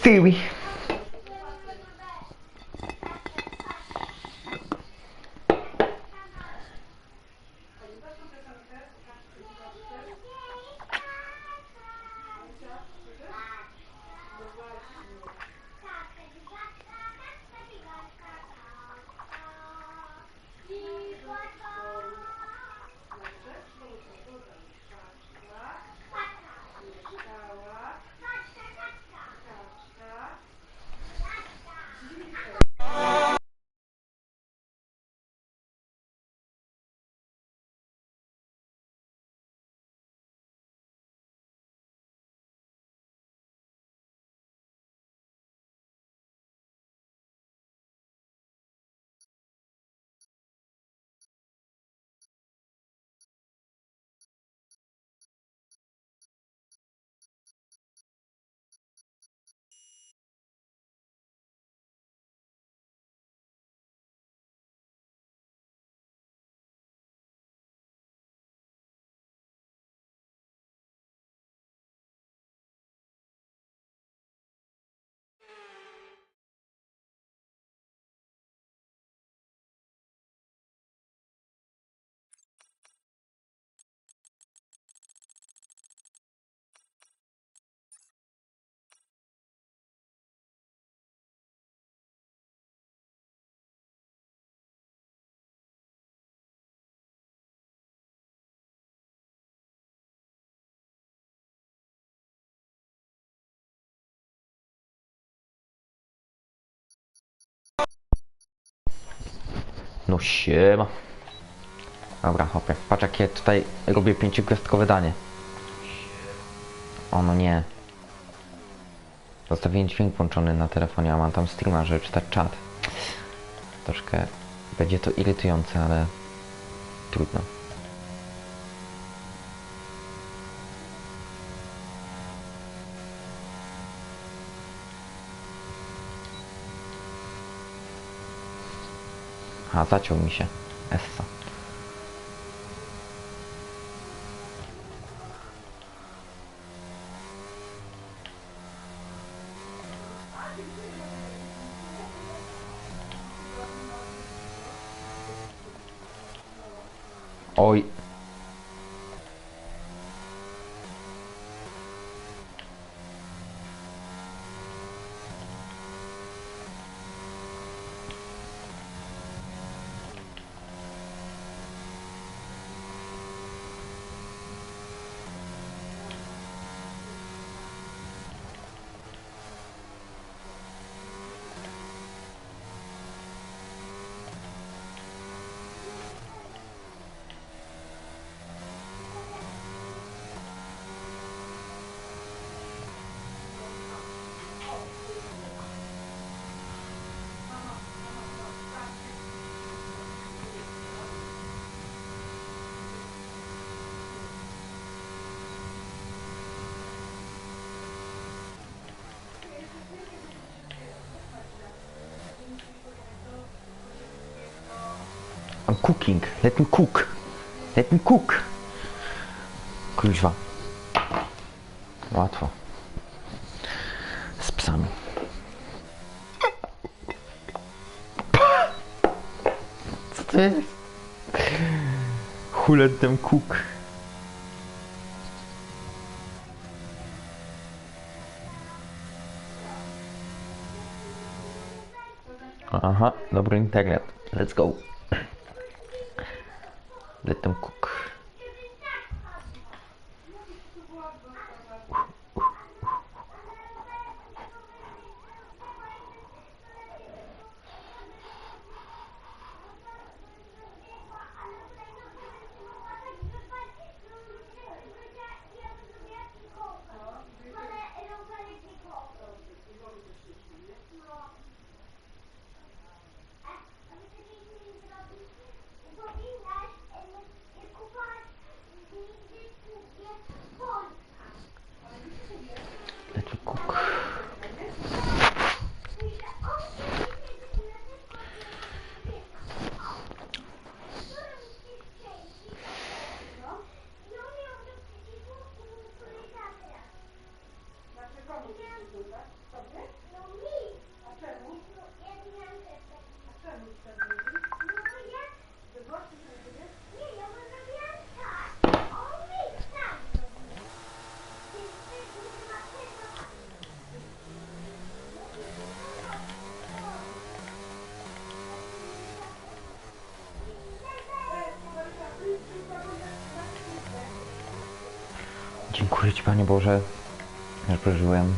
Siri. No siema. Dobra, hopie. Patrz jakie tutaj robię 5-gwiazdkowe danie. O no nie. Zostawiłem dźwięk włączony na telefonie, a mam tam streama, żeby czytać czat. Troszkę będzie to irytujące, ale trudno. A, zaciął mi się. Essa. Oj. I'm cooking. Let me cook. Let me cook. Kuźwa. Łatwo. Z psami. Co to jest? Let them cook. Aha, dobry internet. Let's go. Let them cook. Dziękuję Ci, Panie Boże, że przeżyłem.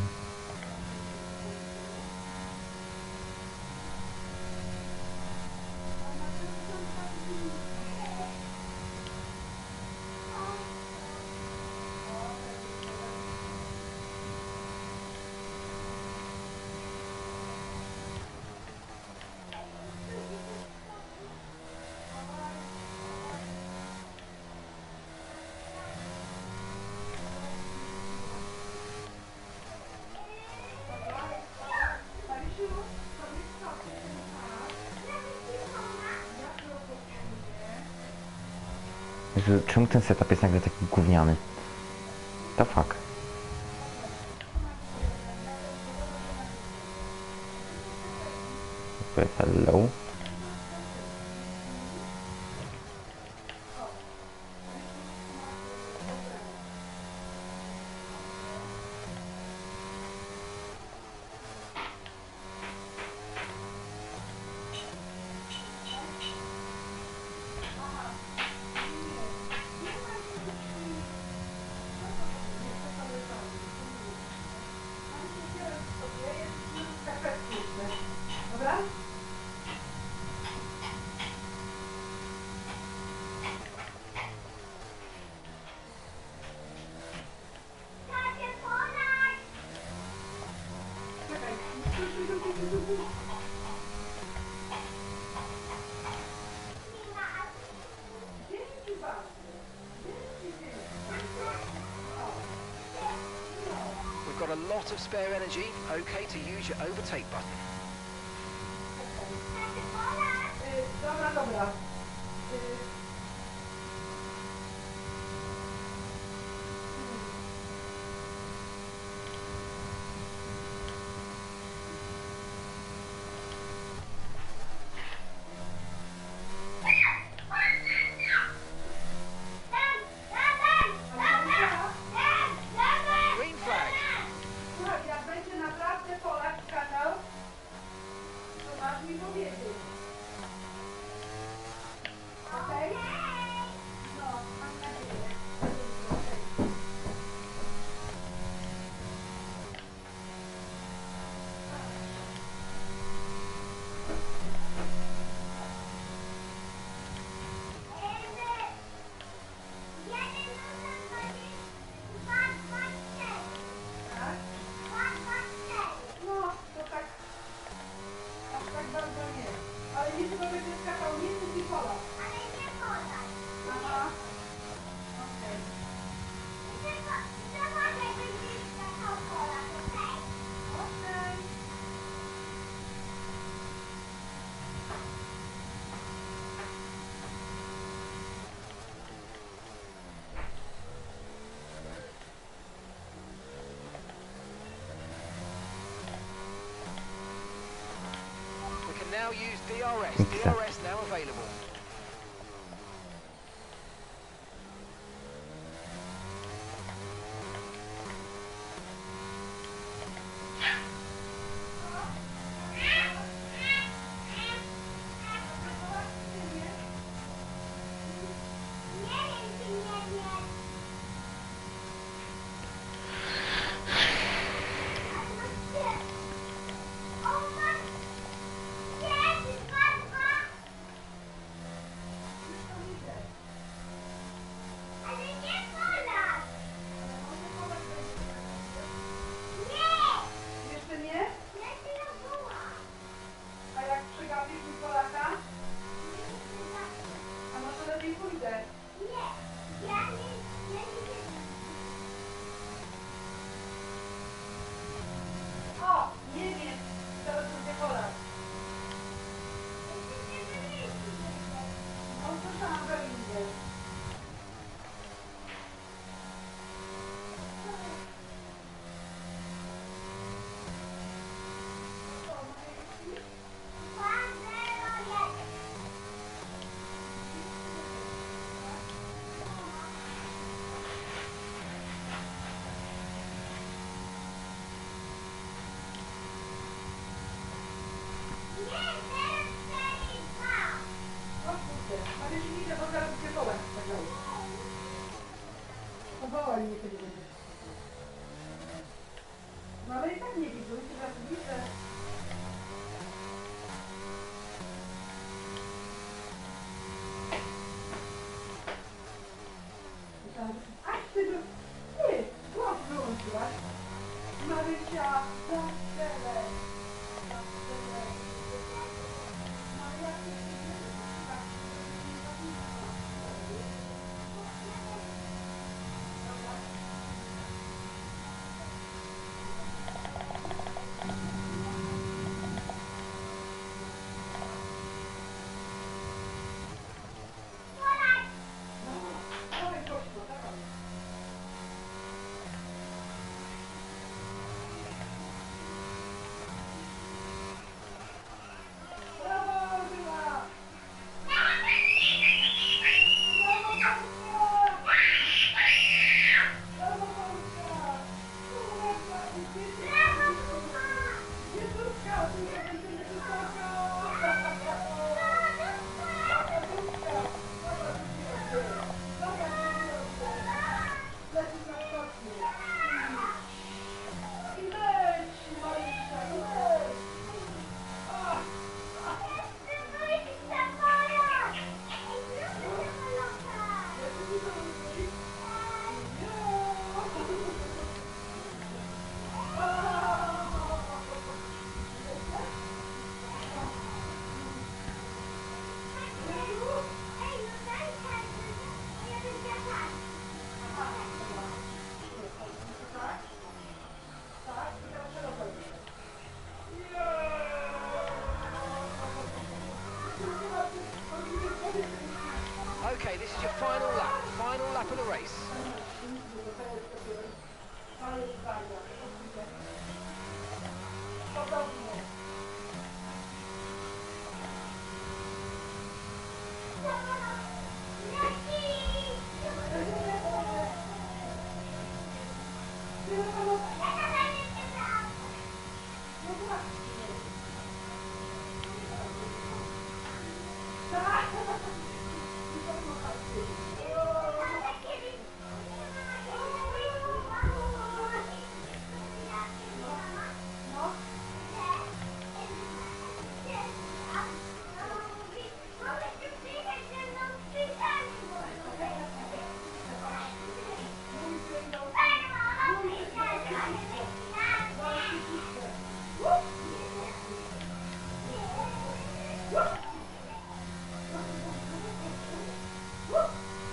Jezu, czemu ten setup jest nagle taki gówniany? The fuck? Hello? Dobra? We've got a lot of spare energy. Okay to use your overtake button. Dobra, dobra. Green flag. Słuchaj, jak będzie naprawdę Polak skakał, to masz mi powiedzieć. Okej? No, mam nadzieję. Tak? No, to tak, aż tak bardzo nie. Ale nie tylko będzie skakał nie tylko Polak. Aha. Okej. Okej. We can now use DRS. Pizza. DRS now available. Jeszcze nie? A jak przegapisz mi Polaka? A może lepiej pójdę? O! Nie wiem. Teraz będzie Polak. No, słyszałam, że idzie. O kurde, ale się nie idę, bo zaraz będzie Polak. Powołaj mnie, kiedy będzie. Marysia, zastrzelaj. Zastrzelaj. Maria, dawaj, kościół, dawaj. Brawo, Żyła! Brawo, Polska! Brawo, Polska! Kurwa, Jezuska, tu będzie Jezuska! Lecisz na stopnie. I leć, Marysia, i leć! Okay, this is your final lap of the race. Woo!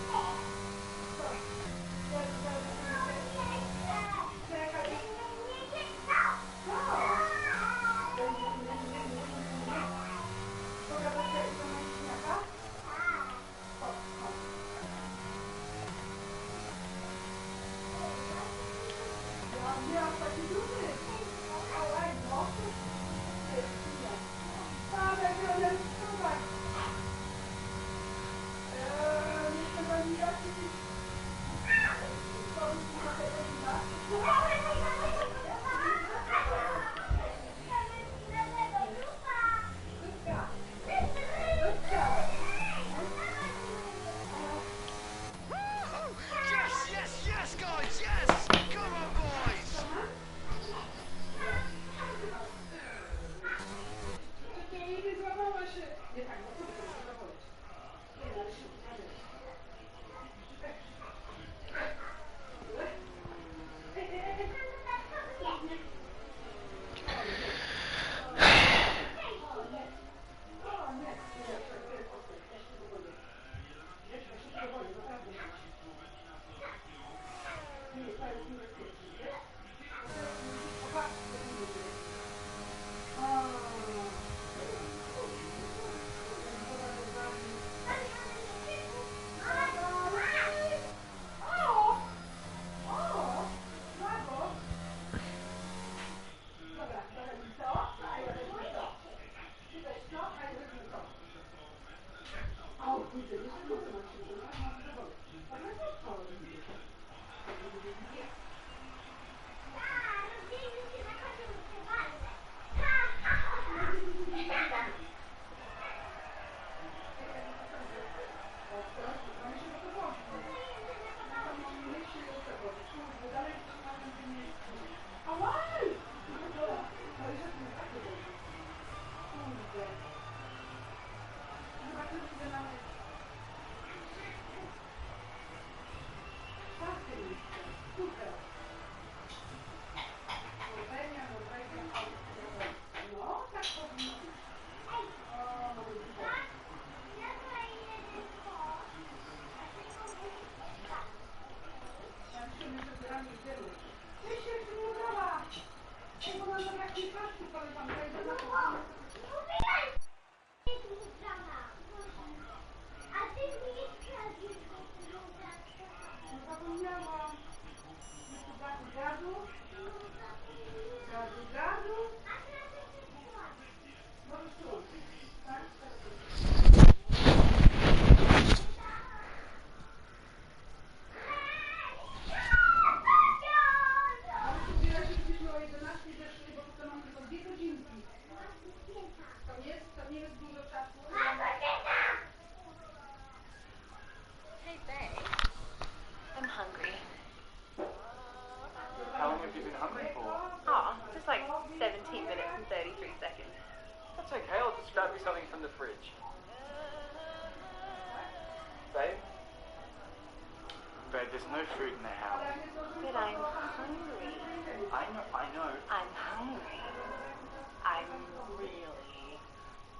waiting for? Oh, just like 17 minutes and 33 seconds. That's okay, I'll just grab you something from the fridge. Babe? Babe, there's no food in the house. But I'm hungry. I know. I'm hungry. I'm really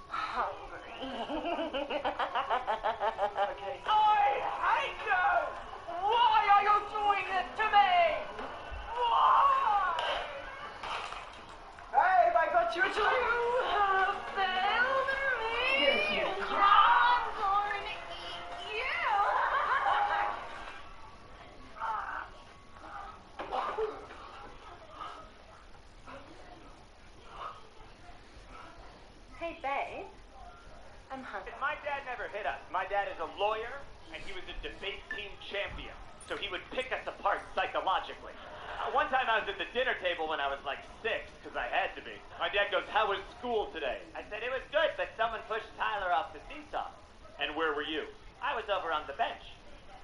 hungry. Okay. I hate you! Why are you doing this to me? Why? Babe, I got you a You chocolate. have failed me. I'm going to eat you. Hey, babe. I'm hungry. My dad never hit us. My dad is a lawyer, and he was a debate team champion. So he would pick us apart psychologically. One time I was at the dinner table when I was like 6, because I had to be. My dad goes, "How was school today?" I said, "It was good, but someone pushed Tyler off the seesaw." "And where were you?" "I was over on the bench."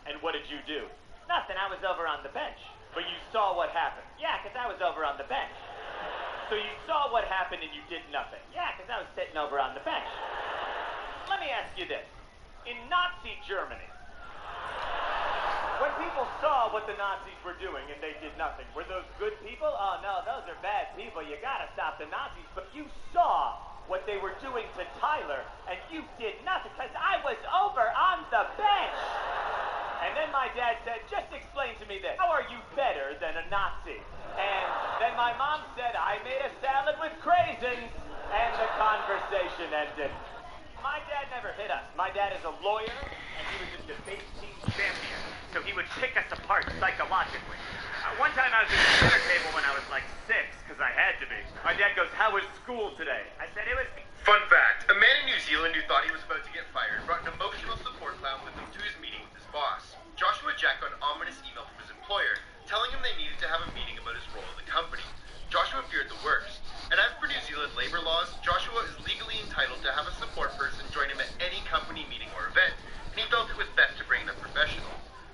"And what did you do?" "Nothing, I was over on the bench." "But you saw what happened?" "Yeah, because I was over on the bench." "So you saw what happened and you did nothing?" "Yeah, because I was sitting over on the bench." Let me ask you this. In Nazi Germany, when people saw what the Nazis were doing and they did nothing, were those good people? "Oh no, those are bad people. You gotta stop the Nazis." But you saw what they were doing to Tyler and you did nothing because I was over on the bench. And then my dad said, "Just explain to me this. How are you better than a Nazi?" And then my mom said, "I made a salad with craisins." And the conversation ended. My dad never hit us. My dad is a lawyer, and he was a debate team champion. So he would pick us apart psychologically. One time I was at the dinner table when I was like 6, because I had to be. My dad goes, "How was school today?" I said, "It was..." Fun fact, a man in New Zealand who thought he was about to get fired brought an emotional support clown with him to his meeting with his boss. Joshua Jack got an ominous email from his employer telling him they needed to have a meeting about his role in the company. Joshua feared the worst. And as per New Zealand labor laws, Joshua is legally entitled to have a support person join him at any company meeting or event, and he felt it was best to bring in a professional.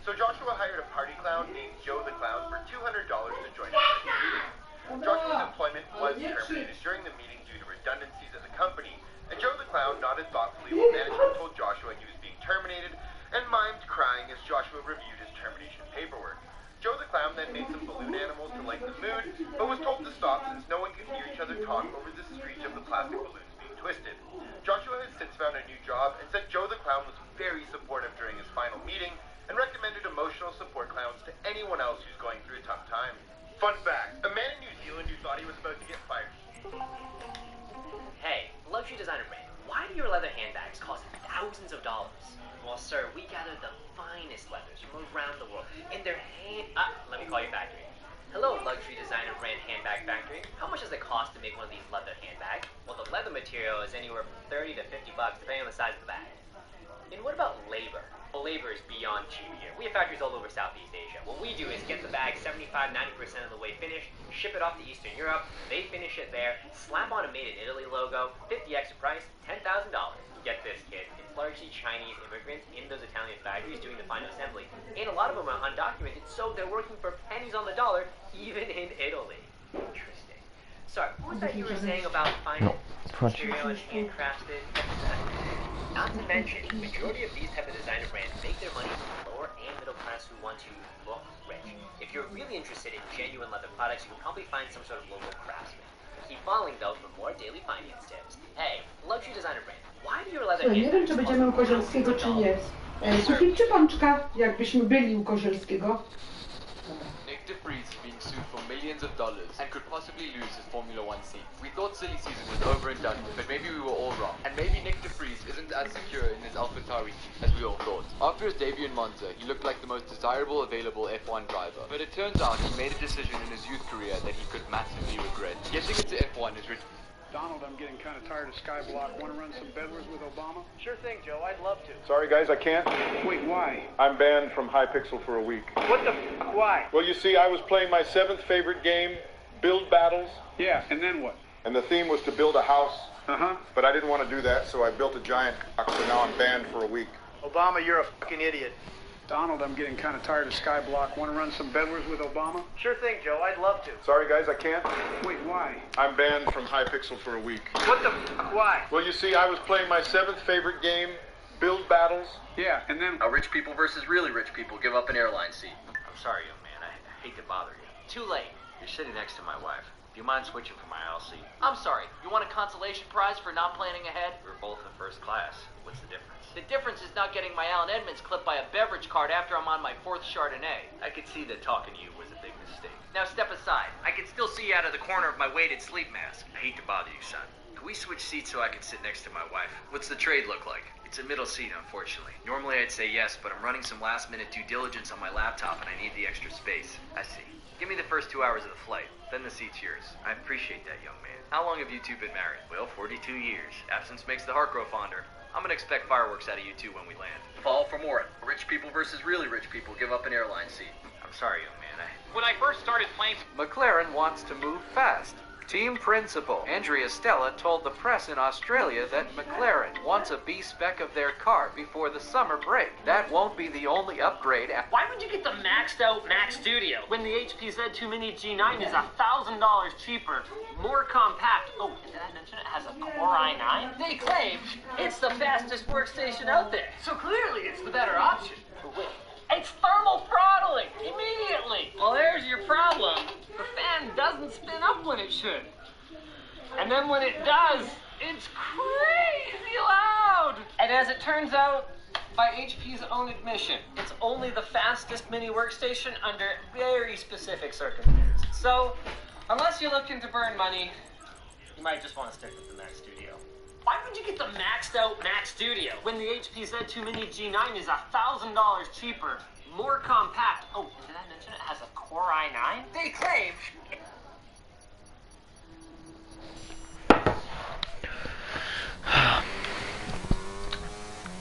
So Joshua hired a party clown named Joe the Clown for $200 to join him at the meeting. Joshua's employment was terminated during the meeting due to redundancies at the company, and Joe the Clown nodded thoughtfully while management told Joshua he was being terminated, and mimed crying as Joshua reviewed his termination paperwork. Joe the Clown then made some balloon animals to lighten the mood, but was told to stop since no one could hear each other talk over the screech of the plastic balloons being twisted. Joshua has since found a new job and said Joe the Clown was very supportive during his final meeting and recommended emotional support clowns to anyone else who's going through a tough time. Fun fact, a man in New Zealand who thought he was about to get fired. Hey, luxury designer brand, why do your leather handbags cost thousands of dollars? Well, sir, we gather the finest leathers from around the world, and they're let me call your factory. Hello, luxury designer brand handbag factory. How much does it cost to make one of these leather handbags? Well, the leather material is anywhere from 30 to 50 bucks, depending on the size of the bag. And what about labor? Well, labor is beyond cheap here. We have factories all over Southeast Asia. What we do is get the bag 75-90% of the way finished, ship it off to Eastern Europe, they finish it there, slap on a Made in Italy logo, 50 extra price, $10,000. Get this, kid. It's largely Chinese immigrants in those Italian factories doing the final assembly. And a lot of them are undocumented, so they're working for pennies on the dollar, even in Italy. Interesting. Sorry, what was that you were saying about finding material and handcrafted? Not to mention, majority of these type of designer brands make their money from lower and middle class who want to look rich. If you're really interested in genuine leather products, you can probably find some sort of local craftsman. Keep following though for more daily finance tips. Hey, luxury designer brand, why do your leather Słuchaj, nie wiem, czy będziemy u Kozielskiego, czy nie. Sufit czy pączka, jakbyśmy byli u Kozielskiego? Nick de Vries is being sued for millions of dollars and could possibly lose his Formula One seat. We thought silly season was over and done, but maybe we were all wrong. And maybe Nick de Vries isn't as secure in his AlphaTauri as we all thought. After his debut in Monza, he looked like the most desirable available F1 driver. But it turns out he made a decision in his youth career that he could massively regret. Getting into F1 is Donald, I'm getting kind of tired of Skyblock. Want to run some Bedwars with Obama? Sure thing, Joe. I'd love to. Sorry, guys, I can't. Wait, why? I'm banned from Hypixel for a week. What the why? Well, you see, I was playing my 7th favorite game, Build Battles, Yeah, and then what? and the theme was to build a house, Uh-huh. but I didn't want to do that, so I built a giant box, so now I'm banned for a week. Obama, you're a fucking idiot. Donald, I'm getting kind of tired of Skyblock. Want to run some bedwars with Obama? Sure thing, Joe. I'd love to. Sorry, guys, I can't. Wait, why? I'm banned from Hypixel for a week. What the f***? Why? Well, you see, I was playing my 7th favorite game, Build Battles. Yeah, and then... Rich people versus really rich people give up an airline seat. I'm sorry, young man. I hate to bother you. Too late. You're sitting next to my wife. Do you mind switching for my aisle seat? I'm sorry. You want a consolation prize for not planning ahead? We're both in first class. What's the difference? The difference is not getting my Alan Edmonds clipped by a beverage cart after I'm on my 4th Chardonnay. I could see that talking to you was a big mistake. Now step aside. I can still see you out of the corner of my weighted sleep mask. I hate to bother you, son. Can we switch seats so I can sit next to my wife? What's the trade look like? It's a middle seat, unfortunately. Normally I'd say yes, but I'm running some last-minute due diligence on my laptop and I need the extra space. I see. Give me the first 2 hours of the flight, then the seat's yours. I appreciate that, young man. How long have you two been married? Well, 42 years. Absence makes the heart grow fonder. I'm gonna expect fireworks out of you two when we land. Fall for more. Rich people versus really rich people give up an airline seat. I'm sorry, young man. When I first started playing... McLaren wants to move fast. Team principal Andrea Stella told the press in Australia that McLaren wants a B-spec of their car before the summer break. That won't be the only upgrade. Why would you get the maxed out Mac Studio when the HP Z2 Mini G9 is $1,000 cheaper, more compact? Oh, and did I mention it has a Core i9? They claim it's the fastest workstation out there, so clearly it's the better option. But wait, it's thermal throttling immediately. Well, there's your problem. The fan doesn't spin up when it should. And then when it does, it's crazy loud. And as it turns out, by HP's own admission, it's only the fastest mini workstation under very specific circumstances. So, unless you're looking to burn money, you might just want to stick with the Mac Studio. Why would you get the maxed out Mac Studio when the HP Z2 Mini G9 is $1,000 cheaper, more compact? Oh, and did I mention it has a Core i9? They claim.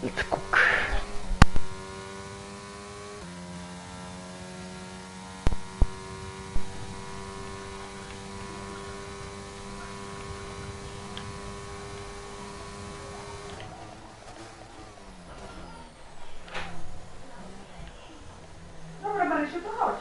Let's cook. Dobra, Marysiu, to chodź.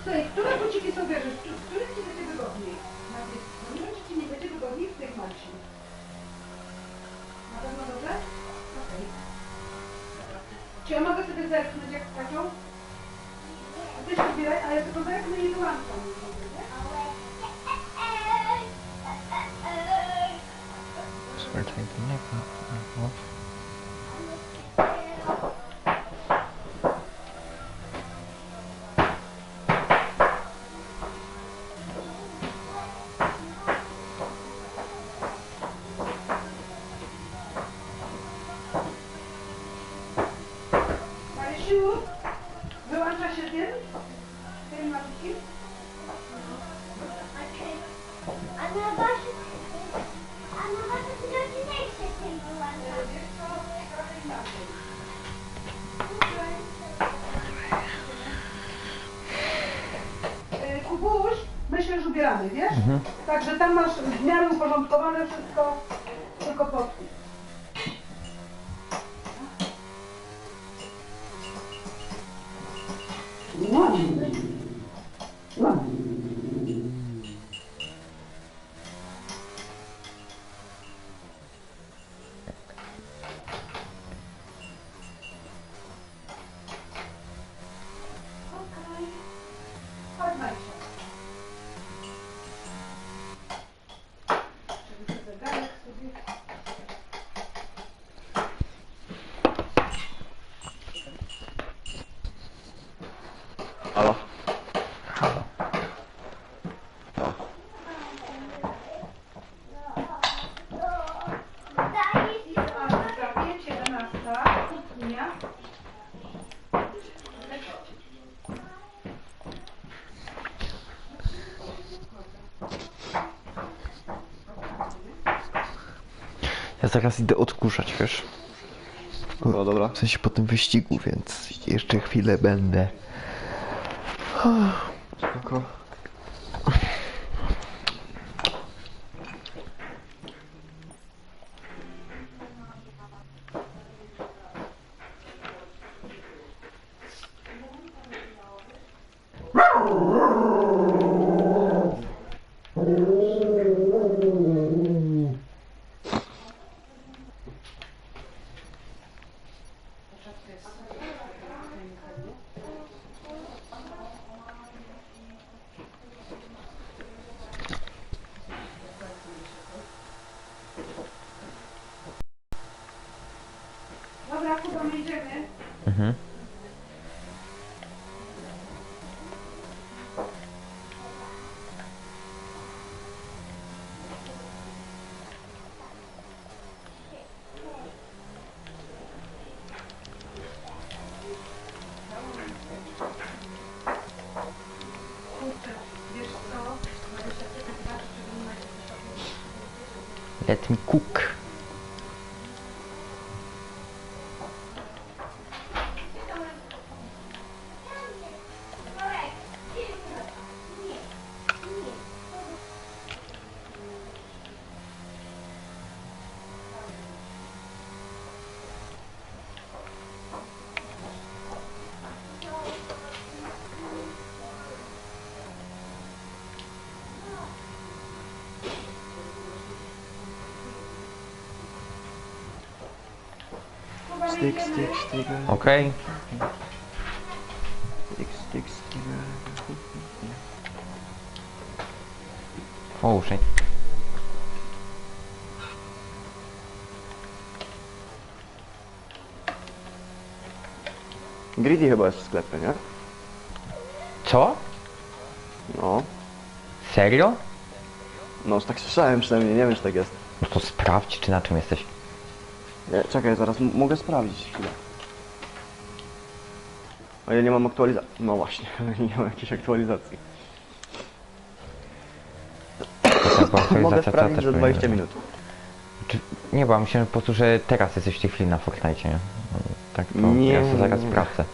Słuchaj, które buciki sobie bierzesz? Które ci będzie wygodniej? Nie wiem, czy ci nie będzie wygodniej w tych mniejszych. Na pewno dobrze? Okej. Czy ja mogę sobie zerknąć jak skaczą? Ty się zbieraj, a ja tylko zerknę i wyłączam. Spare time to make that. Marysiu, wyłącza się tym? Tym malutkim? A na wasze rodzinejsze tym wyłącza. Wiesz co, trochę inaczej. Kubuś, myślę, że ubieramy, wiesz? Także tam masz w miarę uporządkowane wszystko, tylko podpis. Chodź, Marysia. Żeby sobie zegarek sobie... Halo? Halo. Prawie 17, kuchnia. Ja Ja zaraz idę odkurzać, wiesz? No dobra. W sensie po tym wyścigu, więc jeszcze chwilę będę. Spoko. Dobra, Kuba, my idziemy. Mhm. Kurczę, wiesz co? 20 sekund wystarczy, żeby nie nacisnąć. Let me cook. Stick, stick, stick. Okej. Stick, stick, stick. O, shit. Greedy chyba jest w sklepie, nie? Co? No. Serio? No, tak słyszałem przynajmniej, nie wiem, czy tak jest. No to sprawdź, czy na czym jesteś. Nie, czekaj, zaraz mogę sprawdzić chwilę. O, ja nie mam aktualizacji. No właśnie, nie mam jakiejś aktualizacji. Mogę sprawdzić za 20 minut. Nie, bo ja myślałem po prostu, że teraz jesteś w tej chwili na Fortnite, nie? No, tak to Nie. ja sobie zaraz sprawdzę.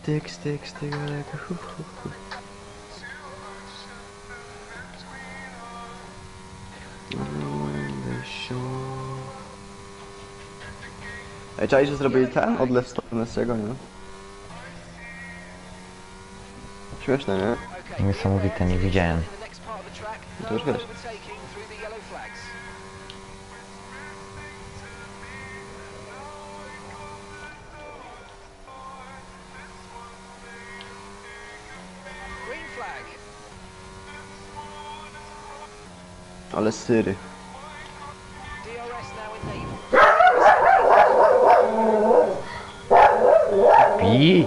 Stick, stick, stick, like hu, hu, hu. Ej, czaisz, że zrobili ten odlew z Messiego, nie? Śmieszne, nie? Niesamowite, nie widziałem. To już wiesz. Ale syry. Pi!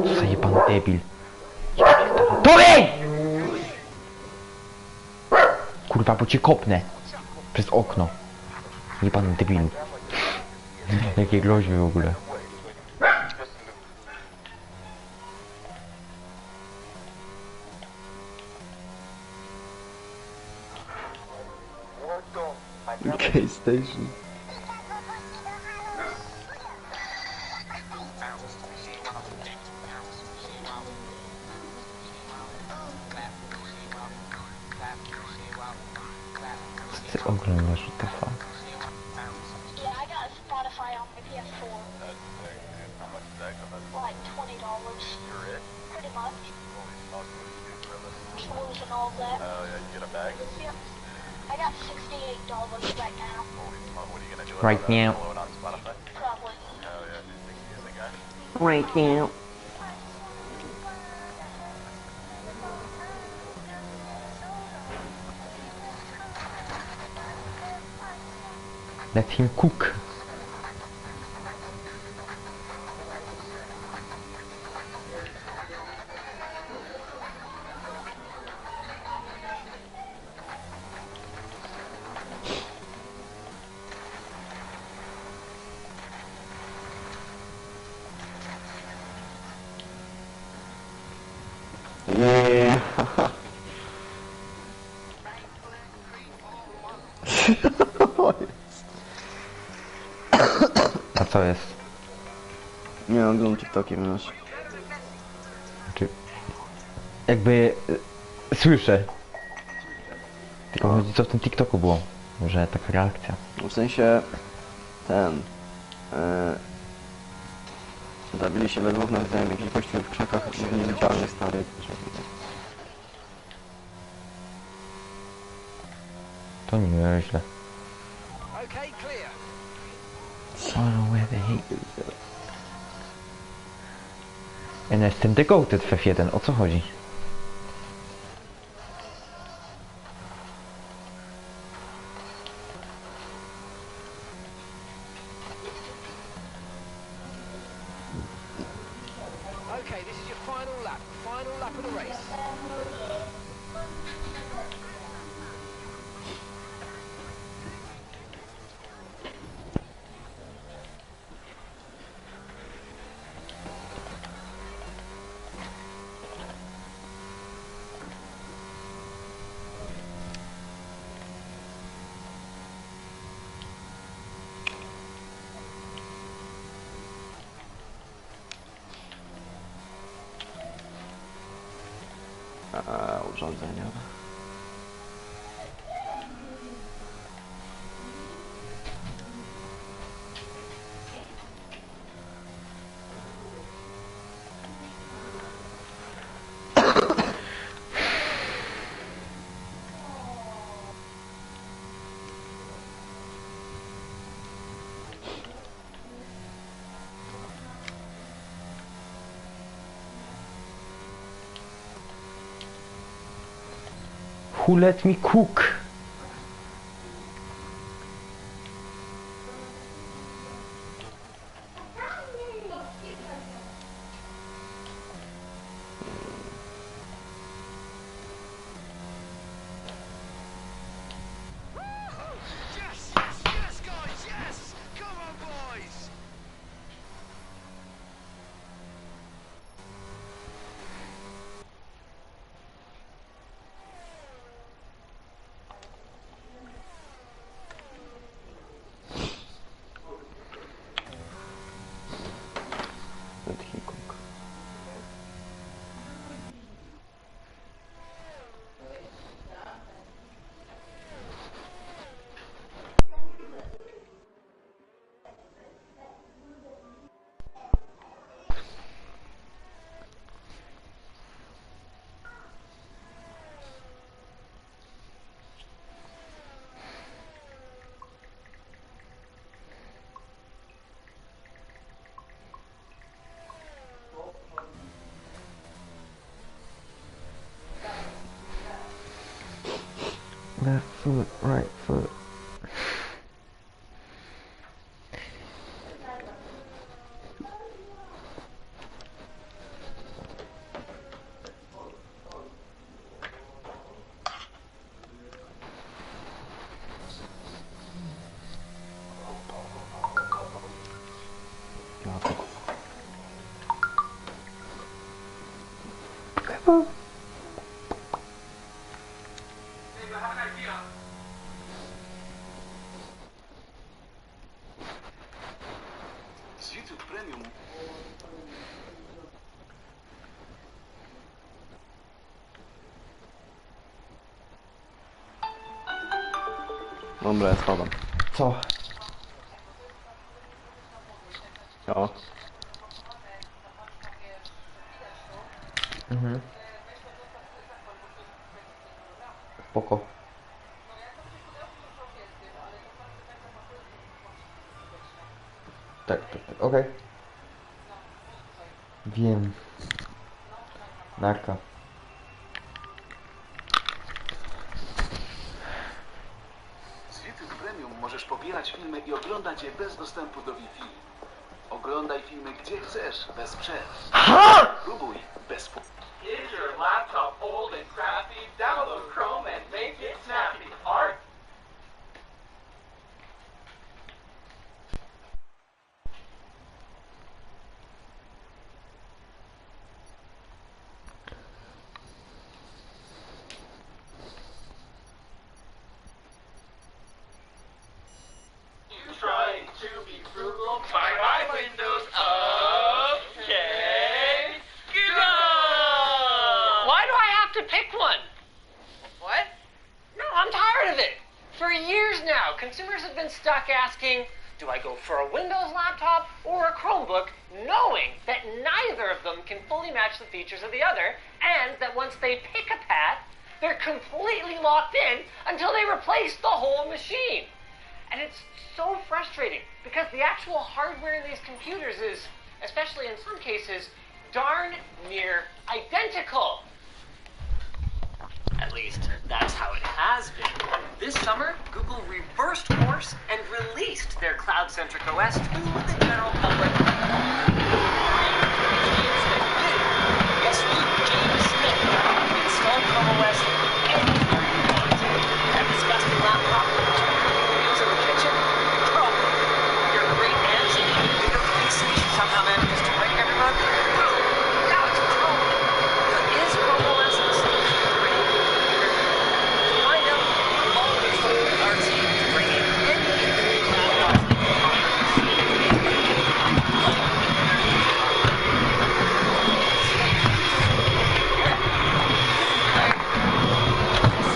Co za jebany debil. Torej! Kurwa, bo cię kopnę. Przez okno. Jebany debilu. Jakie groźby w ogóle. UK station. Co ty oglądasz, what the fuck? Yeah, I got Spotify on my PS4. Like $20. Pretty much. Shows and all that. Oh, yeah, you get a bag? Yeah. I got $68 right now. What are you gonna do Right now. Follow it on Spotify? Probably. Oh, yeah, do you think he's the guy? Right now. Let him cook. Co jest? Nie oglądam TikToki, wiesz. Czy... Jakby... słyszę. Tylko chodzi, co w tym TikToku było. Że taka reakcja. W sensie... ten... zabili się we dwóch nawzajem, jakiś gościu w krzakach niewidzialny stary. To nie źle. Ja no jestem The Goated w F1, o co chodzi? Okay, this is your final lap of the race. Urządzenia. Who let me cook? Left foot, right foot. Dobra, ja spadam. Co? O. Mhm. Spoko. Tak, okej. Wiem. Narka. Z YouTube Premium możesz pobierać filmy i oglądać je bez dostępu do Wi-Fi. Oglądaj filmy gdzie chcesz, bez przerw. Próbuj bez... Is your laptop old and crappy? Download Chrome and make it snappy. Art. You trying to be frugal? Bye bye. years now, consumers have been stuck asking, do I go for a Windows laptop or a Chromebook, knowing that neither of them can fully match the features of the other, and that once they pick a path, they're completely locked in until they replace the whole machine. And it's so frustrating because the actual hardware in these computers is, especially in some cases, darn near identical. At least, that's how it has been. This summer, Google reversed course and released their cloud-centric OS to the general public. Yes, you, James Smith, can install Chrome OS anywhere you want. That disgusting laptop with two videos in the kitchen? Chrome. Your great aunt's and even bigger PC somehow manages to break every month? Now it's Chrome. There is Chrome OS in the store. Find out all the stuff with our team to bring in any laptops that you find.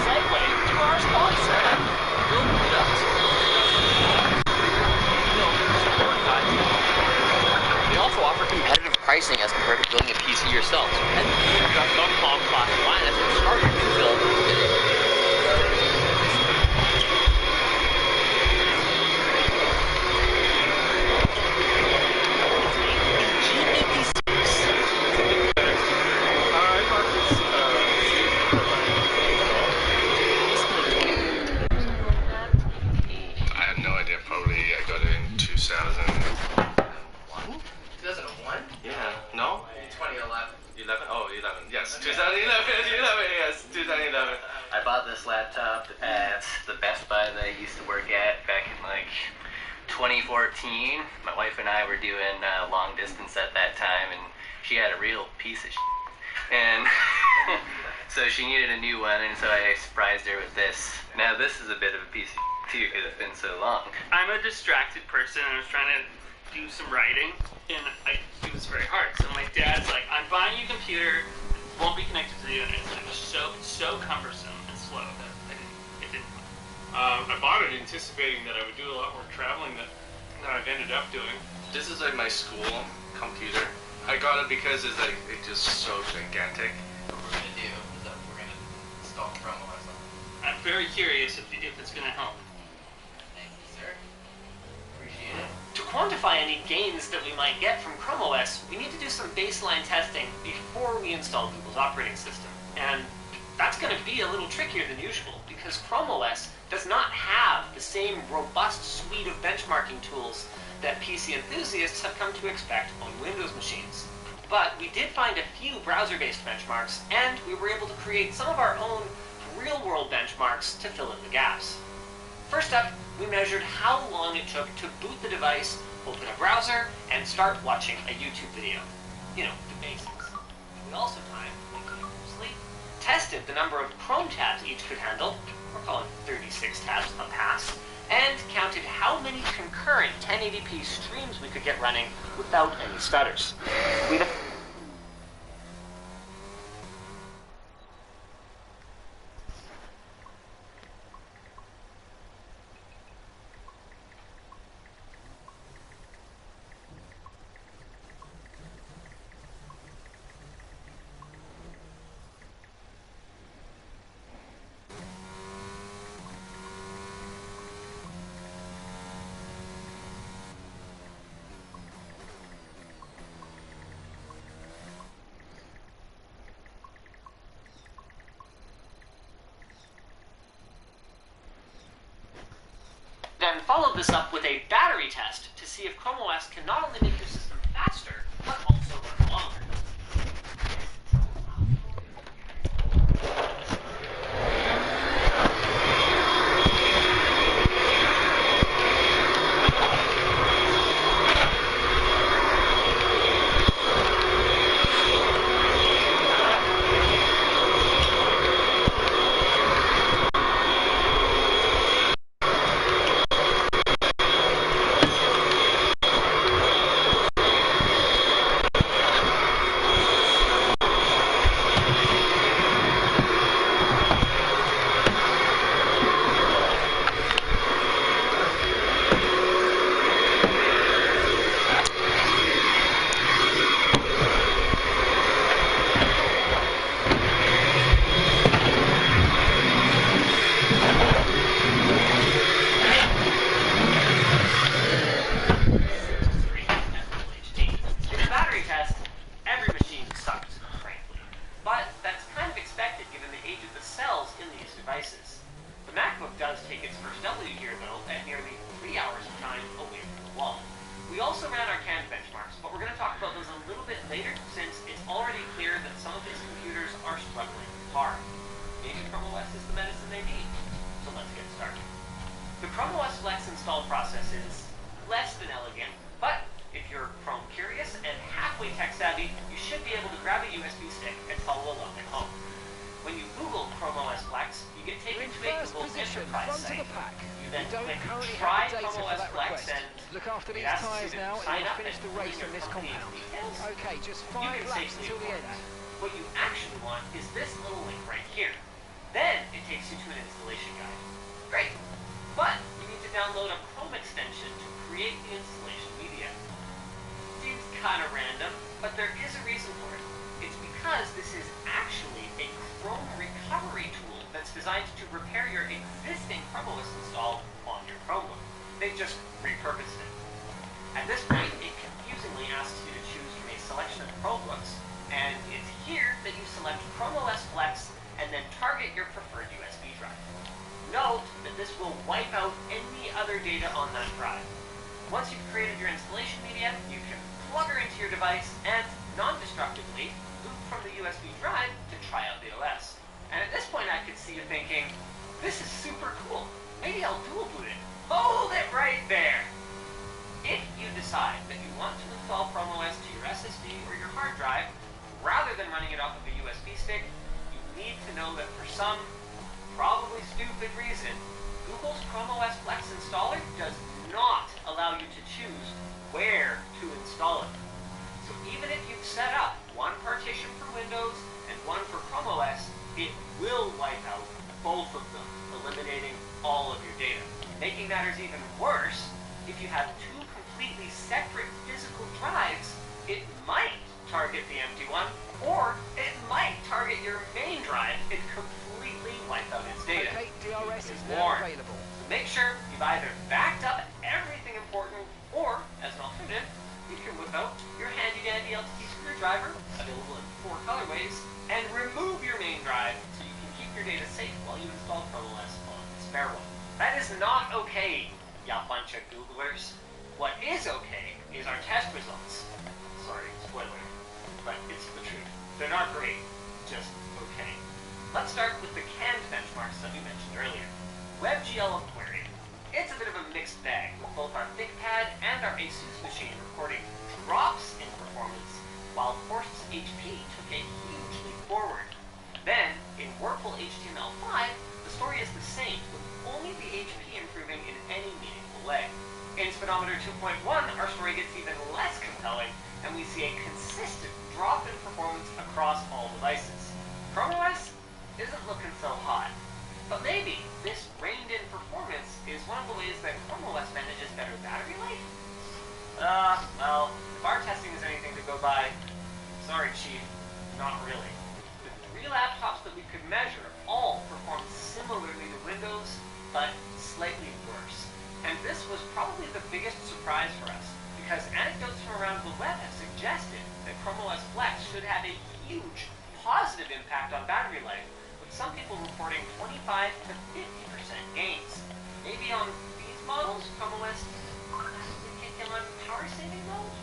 Segue to our sponsor, We also offer competitive pricing as compared to building a PC yourself. So head to gamejob.com/Linus and start your new build today. I have no idea. Probably I got it in 2001. 2001? Yeah. No? 2011. 11? Oh, 11. Yes. 2011. 2011. Yes. 2011. I bought this laptop at the Best Buy that I used to work at back in like 2014. My wife and I were doing long distance at that time, and she had a real piece of shit. And so she needed a new one, and so I surprised her with this. Now this is a bit of a piece of shit too, because it's been so long. I'm a distracted person, and I was trying to do some writing, and it was very hard. So my dad's like, I'm buying you a computer, it won't be connected to the internet. It was so cumbersome and slow that it didn't. I bought it anticipating that I would do a lot more traveling than I've ended up doing. This is like my school computer. I got it because it's just so gigantic. What we're gonna do is that we're gonna install Chrome OS on it. I'm very curious if it's going to help. Thank you, sir. Appreciate it. To quantify any gains that we might get from Chrome OS, we need to do some baseline testing before we install Google's operating system. And that's going to be a little trickier than usual because Chrome OS does not have the same robust suite of benchmarking tools that PC enthusiasts have come to expect on Windows machines. But we did find a few browser-based benchmarks, and we were able to create some of our own real-world benchmarks to fill in the gaps. First up, we measured how long it took to boot the device, open a browser, and start watching a YouTube video. You know, the basics. We also tested the number of Chrome tabs each could handle, we're calling 36 tabs a pass, and counted how many concurrent 1080p streams we could get running without any stutters. Then followed this up with a battery test to see if Chrome OS can not only make your system faster, but also run longer. devices. The MacBook does take its first W here, though, at nearly 3 hours of time away from the wall. We also ran our canned benchmarks, but we're going to talk about those a little bit later, since it's already clear that some of these computers are struggling hard. Maybe Chrome OS is the medicine they need. So let's get started. The Chrome OS Flex install process is less than elegant, but if you're Chrome curious and halfway tech savvy, you should be able to grab a USB stick and follow along at home. When you Google Chrome OS Flex, you get taken to a Google Enterprise site. You then click Try Chrome OS Flex and look after these asks tyres you to now sign and up finish and the fill in race your in this company's compound. details. Okay, just You 5 can laps safely until the ignore end. that. What you actually want is this little link right here. Then it takes you to an installation guide. Great! But you need to download a Chrome extension to create the installation media. Seems kind of random, but there is a reason for it. It's because this is actually a Chrome recovery tool that's designed to repair your existing Chrome OS install on your Chromebook. They've just repurposed it. At this point, it confusingly asks you to choose from a selection of Chromebooks, and it's here that you select Chrome OS Flex and then target your preferred USB drive. Note that this will wipe out any other data on that drive. Once you've created your installation media, you can plug her into your device and, non-destructively, boot from the USB drive to try out the OS. And at this point I could see you thinking, this is super cool. Maybe I'll dual boot it. Hold it right there! If you decide that you want to install Chrome OS to your SSD or your hard drive, rather than running it off of a USB stick, you need to know that for some, probably stupid reason, Google's Chrome OS Flex installer does not allow you to choose where to install it. So even if you've set up one partition for Windows and one for Chrome OS, it will wipe out both of them, eliminating all of your data. Making matters even worse, if you have two completely separate physical drives, it might target the empty one, or it might target your main drive and completely wipe out its data. Okay, DRS is now Warned. available. So make sure you've either backed up everything important, or, as an alternative, you can whip out your handy-dandy LTE screwdriver, available in 4 colorways, and remove your main drive so you can keep your data safe while you install Chrome OS on the spare one. That is not okay, ya bunch of Googlers. What is okay is our test results. Sorry, spoiler, but it's the truth. They're not great, just okay. Let's start with the canned benchmarks that we mentioned earlier. WebGL Aquarium. It's a bit of a mixed bag, with both our ThinkPad and our ASUS machine recording drops in performance, while Force's HP took a huge leap forward. Then, in Whirlpool HTML5, the story is the same, with only the HP improving in any meaningful way. In Speedometer 2.1, our story gets even less compelling, and we see a consistent drop in performance across all devices. Chrome OS isn't looking so hot. But maybe this reined-in performance is one of the ways that Chrome OS manages better battery life? Well, if our testing is anything to go by, sorry Chief, not really. The 3 laptops that we could measure all performed similarly to Windows, but slightly worse. And this was probably the biggest surprise for us, because anecdotes from around the web have suggested that Chrome OS Flex should have a huge positive impact on battery life, with some people reporting 25 to 50% gains. Maybe on these models, Chrome OS classically kick in on power saving mode?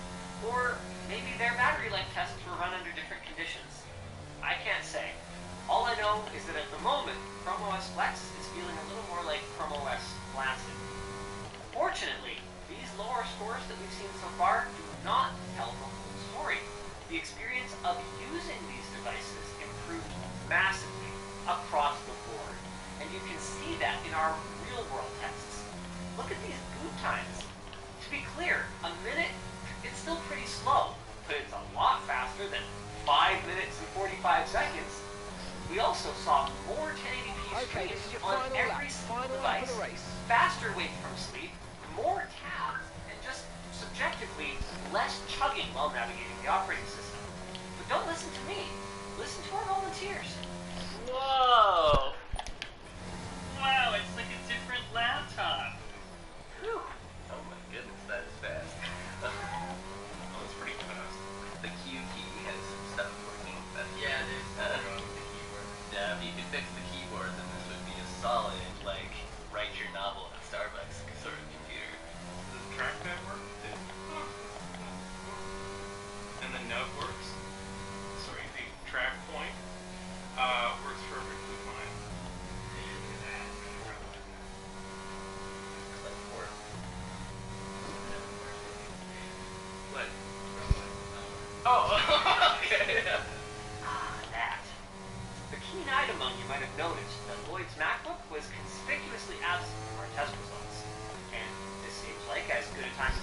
Or maybe their battery life tests were run under different conditions. I can't say. All I know is that at the moment, Chrome OS Flex is feeling a little more like Chrome OS Placid. Fortunately, these lower scores that we've seen so far do not tell the whole story. The experience of using these devices improved massively across the board. And you can see that in our real-world tests. Look at these boot times. To be clear, a minute, it's still pretty slow, but it's a lot faster than 5 minutes and 45 seconds. We also saw more 1080p streams on every single device, faster wake from sleep, more tabs, and just subjectively less chugging while navigating the operating system. But don't listen to me. Listen to our volunteers. Whoa! Wow, it's like a different laptop. Whew. Oh my goodness, that is fast. That's pretty fast. The Q key has some stuff working. Yeah, there's something wrong with the keyboard. Yeah, if you could fix the keyboard, then this would be a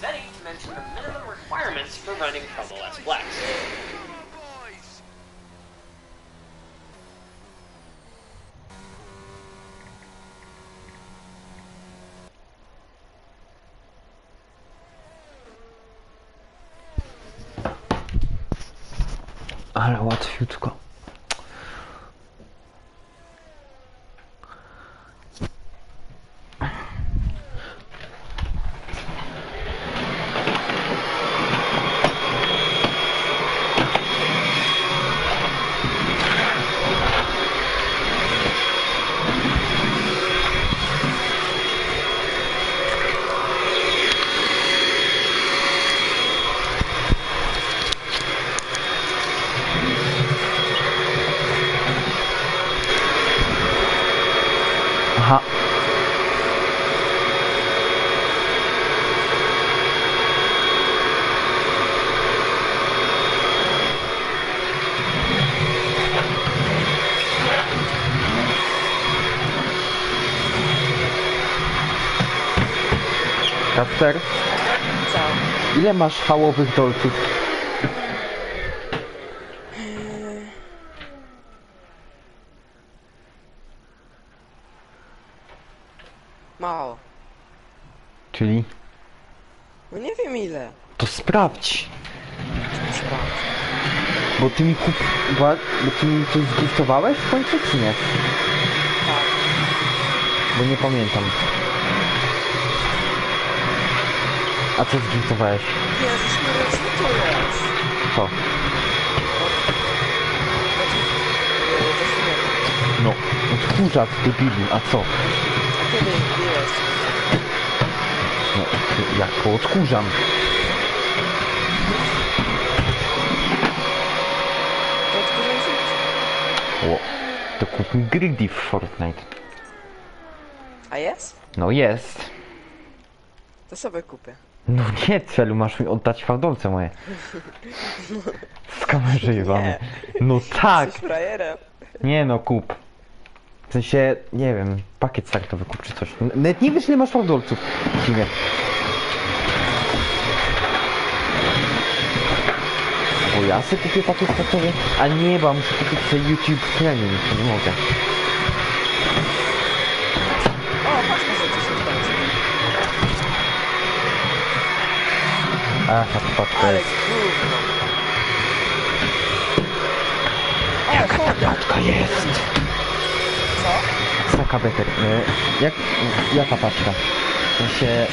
Then he mentioned the minimum requirements for running Trouble S Flex. Ale łatwiutko. Aha. Kasper? Co? Ile masz hałowych dolców? Mało. Czyli? No nie wiem ile. To sprawdź. Bo ty mi bo ty mi coś zgiftowałeś w końcu, czy nie? Tak. Bo nie pamiętam. A co zgiftowałeś? Jezus, no co to jest? Co? No, odkurzacz debilu, a co? A kiedy jest? No, jak to odkurzam? To odkurzam się? O, to kup mi greedy w Fortnite. A jest? No jest. To sobie kupię. No nie, celu, masz mi oddać fałdolce moje. Skamerzywamy. No tak! Jesteś frajerem. Nie no, kup. W sensie, nie wiem, pakiet startowy kup czy coś. Nawet nie wiesz ile masz fałdolców. Dziwnie. Bo ja sobie kupię pakiet startowy? A nie, bo muszę kupić sobie YouTube Premium, to nie mogę. O, patrz na rzeczy się skończy. Aha, to patrz, to Ale jest. gówno. Jaka ta paczka jest? Co? Saka better. Jaka paczka? W sensie...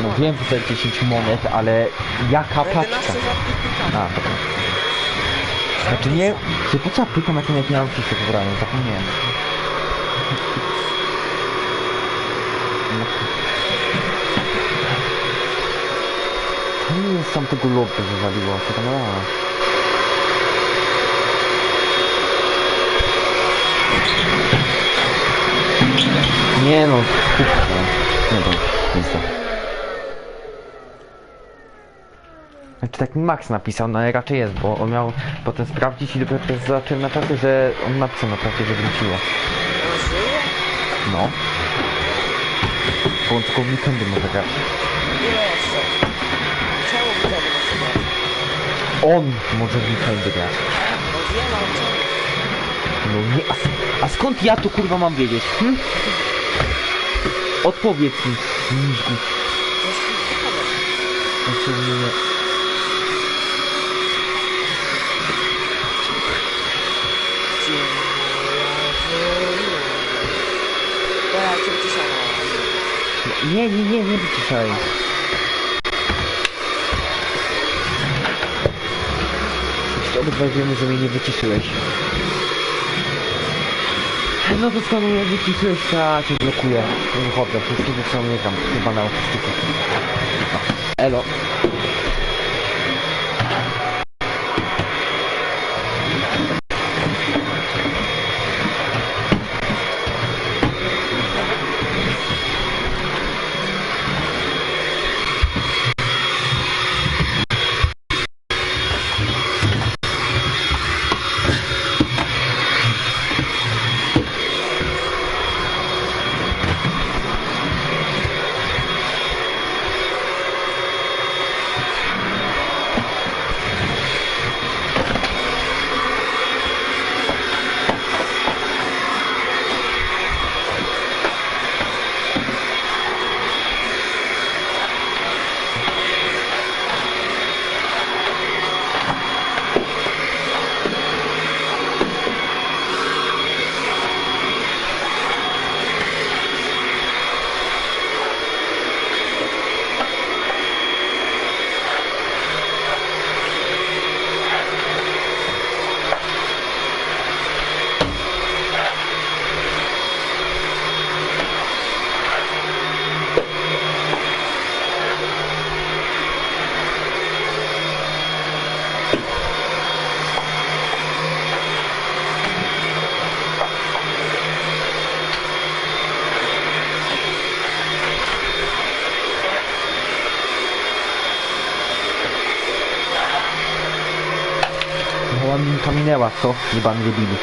No wiem, że to 10 monet, ale jaka paczka? 11 rzadkich pikantów. A, dobra. Znaczy nie... Czy po co ja pykam, jak nie mam wszystko wybrane? Zapomniałem. To nie jest sam tego lobby wywaliło, to tam nie no, nie wiem, nic to. Znaczy tak mi Max napisał, no ale raczej jest, bo on miał potem sprawdzić i dopiero teraz zobaczyłem naprawdę, że on napisał naprawdę, że wróciło. No. Bo on tylko w weekendy może grać. Nie jeszcze. Czemu weekendy może grać? On może w weekendy grać. No wiem, ale czemu? No nie, a skąd ja to kurwa mam wiedzieć? Hm? Odpowiedz mi, mózgu. To jest ciekawe. Znaczy nie. Ja cię wyciszam. Nie wyciszaj. Obydwaj wiemy, że mnie nie wyciszyłeś. No to skoro mnie wyciszyłeś, to ja cię blokuję. Nie wychodzę, wszystkie co nie gram, chyba na autystyce. No. Elo. Bramka minęła, co? Jebany debilu.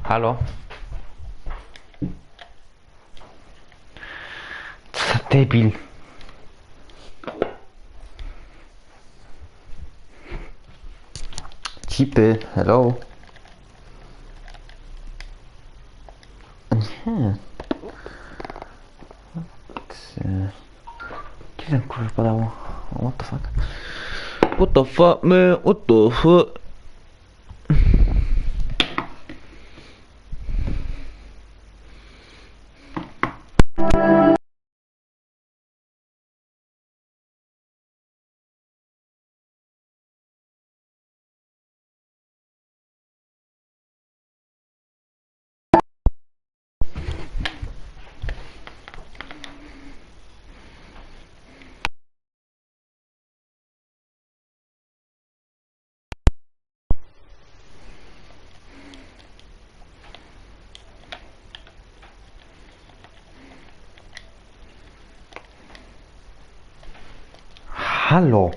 Halo? Co za debil? Cipy, hello? Nie. Gdzie ten kurwa padało? What the fuck? What the fuck, man? What the fuck? Halo?